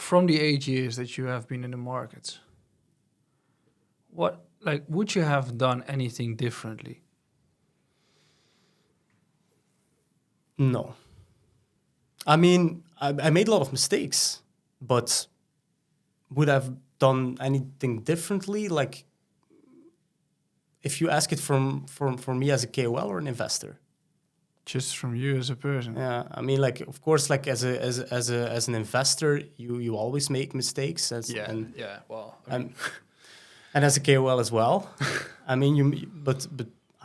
from the 8 years that you have been in the market, what like would you have done anything differently? No. I mean, I made a lot of mistakes, but would I have done anything differently? Like, if you ask it from me as a KOL or an investor? Just from you as a person. Yeah, I mean, like, of course, like as an investor, you always make mistakes, Well, and as a KOL as well. I mean, but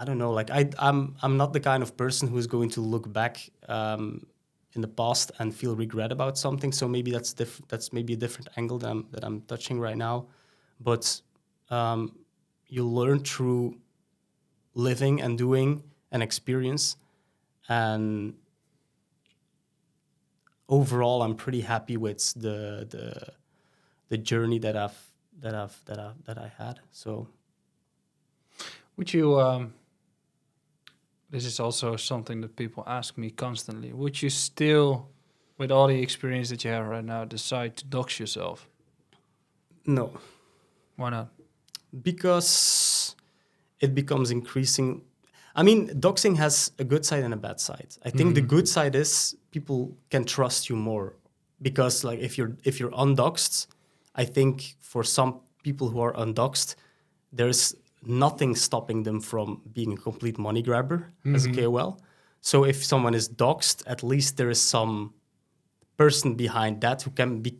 I don't know. Like, I'm not the kind of person who is going to look back in the past and feel regret about something. So maybe that's different. That's maybe a different angle that I'm touching right now. But you learn through living and doing and experience. And overall, I'm pretty happy with the journey that I had. So, would you? This is also something that people ask me constantly. Would you still, with all the experience that you have right now, decide to dox yourself? no, Why not? because it becomes increasing. I mean, doxing has a good side and a bad side. I think the good side is people can trust you more because, like, if you're undoxed, I think for some people who are undoxed, there's nothing stopping them from being a complete money grabber as a KOL. So if someone is doxed, at least there is some person behind that who can be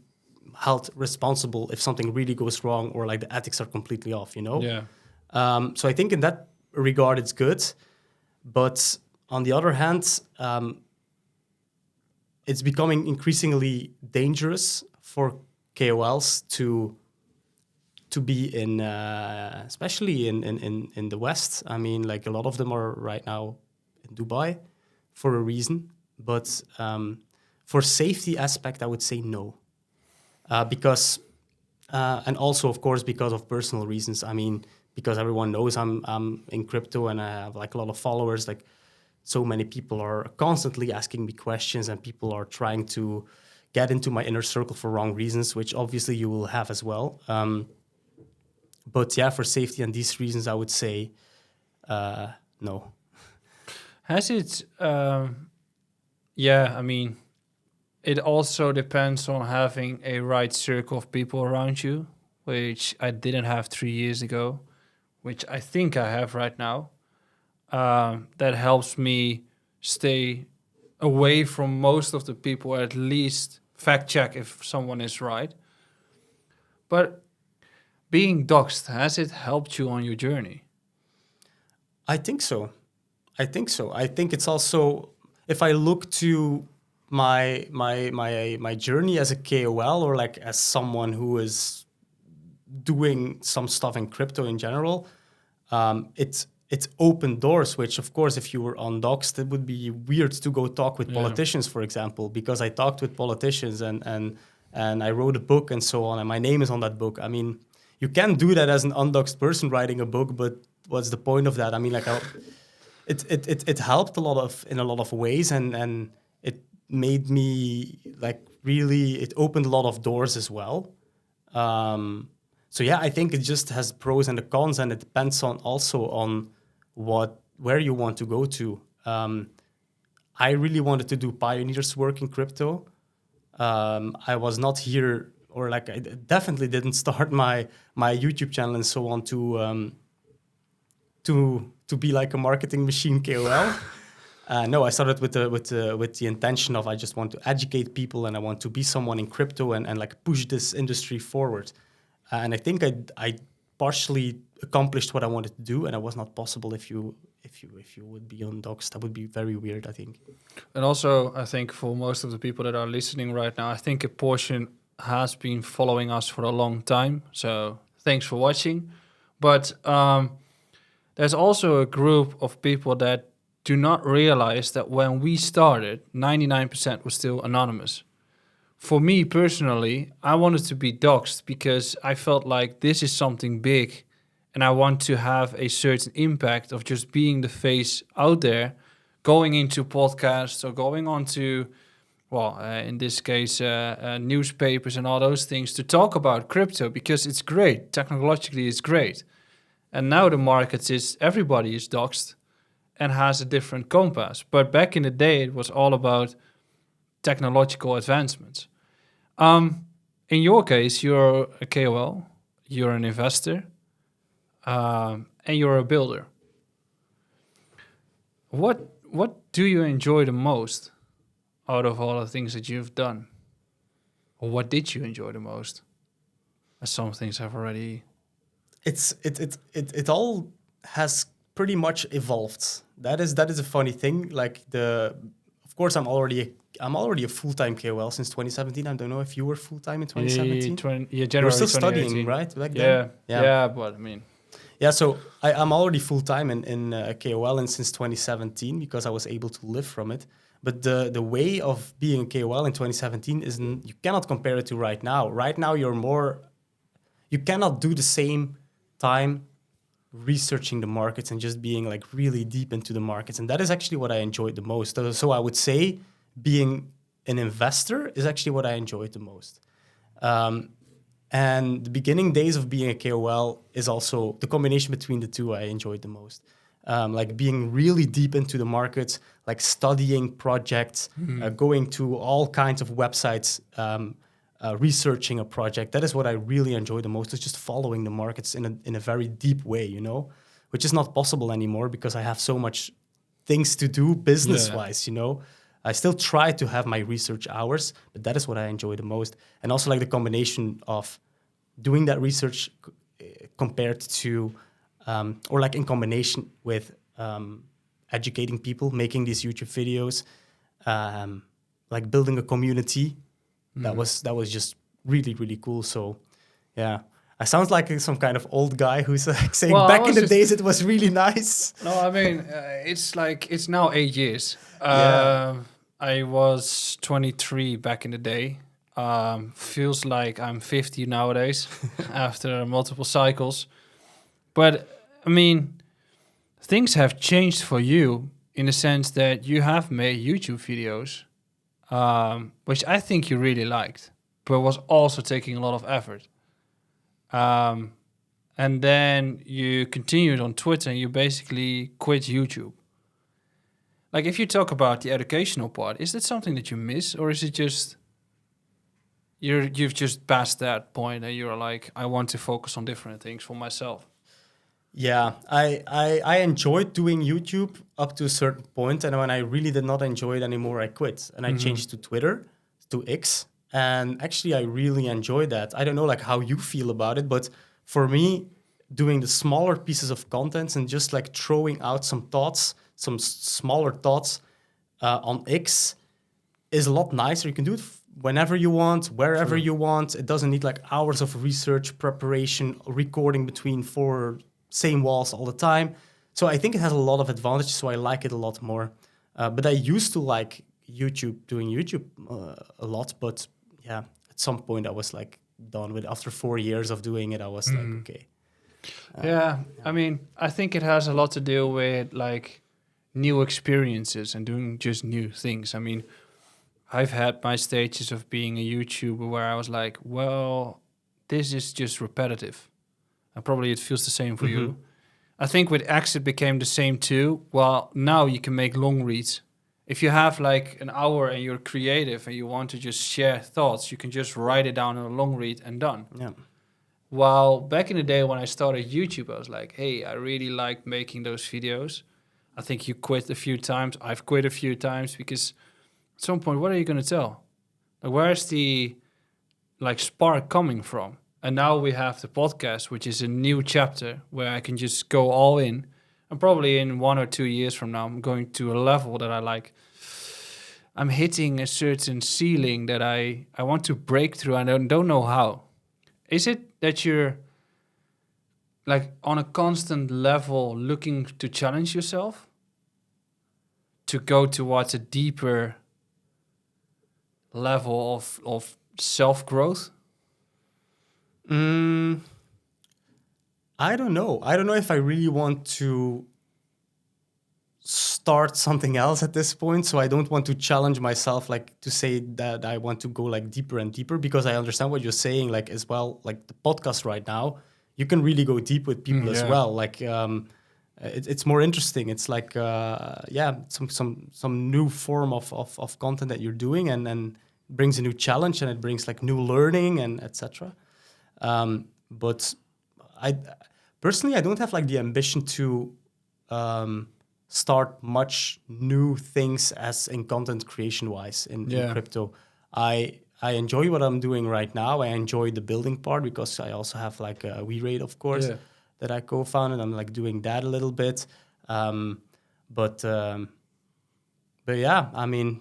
held responsible if something really goes wrong or like the ethics are completely off, you know? Yeah. So I think in that regard, it's good. But on the other hand, it's becoming increasingly dangerous for KOLs to be in, especially in the West. I mean, like a lot of them are right now in Dubai for a reason. But for safety aspect, I would say no. Because, and also, of course, because of personal reasons. I mean, because everyone knows I'm in crypto and I have like a lot of followers. Like, so many people are constantly asking me questions and people are trying to get into my inner circle for wrong reasons, which obviously you will have as well. But yeah, for safety and these reasons, I would say no. Has it? Yeah, I mean, it also depends on having a right circle of people around you, which I didn't have 3 years ago, which I think I have right now. That helps me stay away from most of the people, or at least fact check if someone is right. But being doxed, has it helped you on your journey? I think so. I think it's also, if I look to my journey as a KOL or like as someone who is doing some stuff in crypto in general, it's opened doors, which of course, if you were undoxed, it would be weird to go talk with politicians, for example, because I talked with politicians and I wrote a book and so on, and my name is on that book. I mean, you can do that as an undoxed person writing a book, but what's the point of that? I mean, like, it helped in a lot of ways, and it made me like really, it opened a lot of doors as well. So yeah, I think it just has pros and the cons, and it depends on also on where you want to go to. I really wanted to do pioneers work in crypto. I was not here, or like I definitely didn't start my YouTube channel and so on to be like a marketing machine KOL. No, I started with the intention of I just want to educate people and I want to be someone in crypto and like push this industry forward. And I think I partially accomplished what I wanted to do, and it was not possible if you would be undoxed. That would be very weird, I think. And also, I think for most of the people that are listening right now, I think a portion has been following us for a long time. So thanks for watching. But there's also a group of people that do not realize that when we started, 99% was still anonymous. For me personally, I wanted to be doxed because I felt like this is something big and I want to have a certain impact of just being the face out there, going into podcasts or going on to well, in this case, newspapers and all those things to talk about crypto because it's great. Technologically, it's great. And now the market is everybody is doxed and has a different compass. But back in the day, it was all about technological advancements. In your case, you're a KOL, you're an investor, and you're a builder. What do you enjoy the most out of all the things that you've done? Or what did you enjoy the most? As some things have already. It all has pretty much evolved. That is a funny thing. Like of course, I'm already a full-time KOL since 2017. I don't know if you were full-time in 2017. You January were still studying, 2018. right? Back Yeah, then. yeah, but I mean, Yeah, so I'm already full-time in KOL and since 2017 because I was able to live from it. But the way of being a KOL in 2017 you cannot compare it to right now. Right now, you cannot do the same time researching the markets and just being like really deep into the markets. And that is actually what I enjoyed the most. So I would say being an investor is actually what I enjoyed the most. And the beginning days of being a KOL is also the combination between the two I enjoyed the most. Like being really deep into the markets, like studying projects, going to all kinds of websites, researching a project. That is what I really enjoy the most, is just following the markets in a very deep way, which is not possible anymore because I have so much things to do business-wise, I still try to have my research hours, but that is what I enjoy the most. And also like the combination of doing that research compared to, or like in combination with educating people, making these YouTube videos, like building a community. That was just really, really cool. So, yeah, I sound like some kind of old guy who's like saying back in the days it was really nice. No, I mean it's now 8 years. Yeah. I was 23 back in the day. Feels like I'm 50 nowadays after multiple cycles. But I mean, things have changed for you in the sense that you have made YouTube videos, which I think you really liked, but was also taking a lot of effort. And then you continued on Twitter and you basically quit YouTube. Like, if you talk about the educational part, is that something that you miss, or is it just you've just passed that point and you're like, I want to focus on different things for myself? Yeah, I enjoyed doing YouTube up to a certain point, and when I really did not enjoy it anymore, I quit and I changed to Twitter, to X, and actually I really enjoyed that. I don't know like how you feel about it, but for me, doing the smaller pieces of content and just like throwing out some thoughts, some smaller thoughts on X is a lot nicer. You can do it whenever you want, wherever you want. It doesn't need like hours of research, preparation, recording between four same walls all the time. So I think it has a lot of advantages, so I like it a lot more. But I used to like doing YouTube a lot, but yeah, at some point I was like done with it. After 4 years of doing it, I was like, okay. Yeah, I mean, I think it has a lot to do with like new experiences and doing just new things. I mean, I've had my stages of being a YouTuber where I was like, well, this is just repetitive. And probably it feels the same for you. I think with X it became the same too. Well, now you can make long reads. If you have like an hour and you're creative and you want to just share thoughts, you can just write it down in a long read and done. Yeah. While back in the day when I started YouTube, I was like, hey, I really liked making those videos. I think you quit a few times. I've quit a few times because at some point, what are you going to tell? Like, where's the like spark coming from? And now we have the podcast, which is a new chapter where I can just go all in. And probably in 1 or 2 years from now, I'm going to a level that I like. I'm hitting a certain ceiling that I want to break through. I don't know how. Is it that you're like on a constant level looking to challenge yourself? To go towards a deeper level of self-growth? I don't know. I don't know if I really want to start something else at this point, so I don't want to challenge myself, like to say that I want to go like deeper and deeper, because I understand what you're saying, like as well, like the podcast right now, you can really go deep with people as well. Like it's more interesting. It's like some new form of content that you're doing, and brings a new challenge, and it brings like new learning and etc. But I personally, I don't have like the ambition to start much new things as in content creation wise in crypto. I enjoy what I'm doing right now. I enjoy the building part, because I also have like a WeRate, of course, that I co-founded. I'm like doing that a little bit. But yeah, I mean,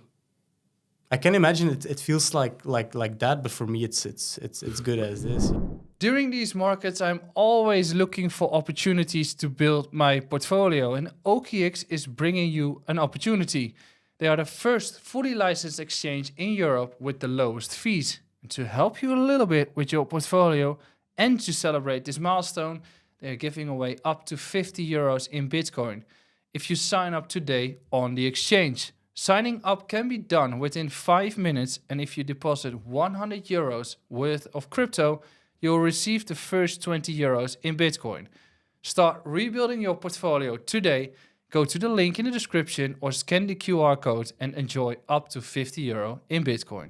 I can imagine it feels like that, but for me, it's good as is. During these markets, I'm always looking for opportunities to build my portfolio, and OKX is bringing you an opportunity. They are the first fully licensed exchange in Europe with the lowest fees. And to help you a little bit with your portfolio and to celebrate this milestone, they are giving away up to 50 euros in Bitcoin if you sign up today on the exchange. Signing up can be done within 5 minutes, and if you deposit 100 euros worth of crypto, you'll receive the first 20 euros in Bitcoin. Start rebuilding your portfolio today. Go to the link in the description or scan the QR code and enjoy up to 50 euro in Bitcoin.